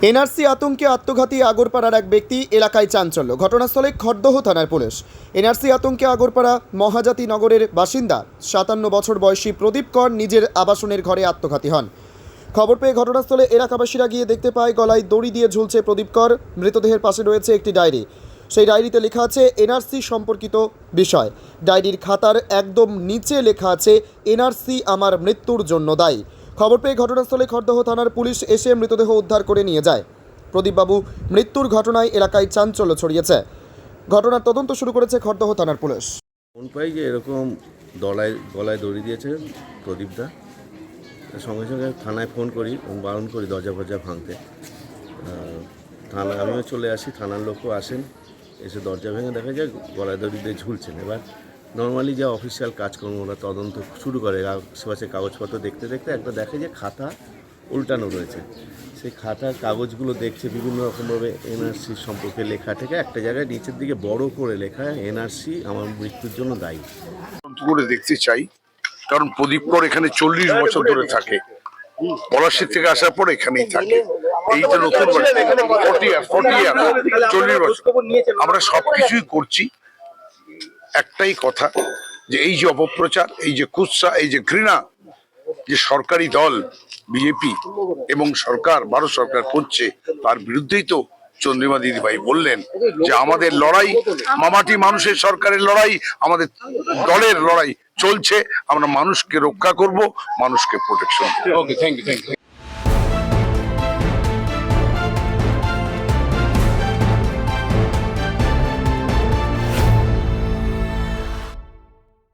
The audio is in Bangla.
এনআরসি আতঙ্কে আত্মঘাতী আগরপাড়ার এক ব্যক্তি, এলাকায় চাঞ্চল্য। ঘটনাস্থলে খড়দহ থানার পুলিশ। এনআরসি আতঙ্কে আগরপাড়া মহাজাতি নগরের বাসিন্দা 57 বছর বয়সী প্রদীপ কর নিজের আবাসনের ঘরে আত্মঘাতী হন। খবর পেয়ে ঘটনাস্থলে এলাকাবাসীরা গিয়ে দেখতে পায় গলায় দড়ি দিয়ে ঝুলছে প্রদীপ কর। মৃতদেহের পাশে রয়েছে একটি ডায়েরি। সেই ডায়েরিতে লেখা আছে এনআরসি সম্পর্কিত বিষয়। ডায়েরির খাতার একদম নিচে লেখা আছে এনআরসি আমার মৃত্যুর জন্য দায়ী। খবর পেয়ে ঘটনাস্থলে খড়দহ থানার পুলিশ এসে মৃতদেহ উদ্ধার করে নিয়ে যায়। প্রদীপবাবু মৃত্যুর ঘটনায় এলাকায় চাঞ্চল্য ছড়িয়েছে। ঘটনার তদন্ত শুরু করেছে খড়দহ থানার পুলিশ। ফোন পাই যে এরকম গলায় দড়ি দিয়েছে প্রদীপদা। সঙ্গে সঙ্গে থানায় ফোন করি এবং বারণ করি দরজা ফরজা ভাঙতে। আমিও চলে আসি, থানার লোকও আসেন, এসে দরজা ভেঙে দেখা যায় গলায় দড়ি দিয়ে ঝুলছেন। এবার নর্মালি যা অফিসিয়াল কাজকর্ম ওরা তদন্ত শুরু করে, আশেপাশে কাগজপত্র দেখতে দেখতে একটা দেখে যে খাতা উল্টানো রয়েছে। সেই খাতার কাগজগুলো দেখছে বিভিন্ন রকমভাবে এনআরসি সম্পর্কে লেখা থেকে একটা জায়গায় নিচের দিকে বড় করে লেখা এনআরসি আমার মৃত্যুর জন্য দায়ী। করে দেখতে চাই, কারণ প্রদীপ কর এখানে 40 বছর ধরে থাকে। পলাশী থেকে আসার পর এখানেই থাকে। এই যে নতুন 40 বছর আমরা সবকিছুই করছি। একটাই কথা, যে এই যে অপপ্রচার, এই যে কুৎসা, এই যে ঘৃণা যে সরকারি দল বিজেপি এবং সরকার ভারত সরকার করছে, তার বিরুদ্ধেই তো চন্দ্রিমা দিদিভাই বললেন যে আমাদের লড়াই, মামাটি মানুষের সরকারের লড়াই, আমাদের দলের লড়াই চলছে। আমরা মানুষকে রক্ষা করব, মানুষকে প্রোটেকশন। Okay, thank you.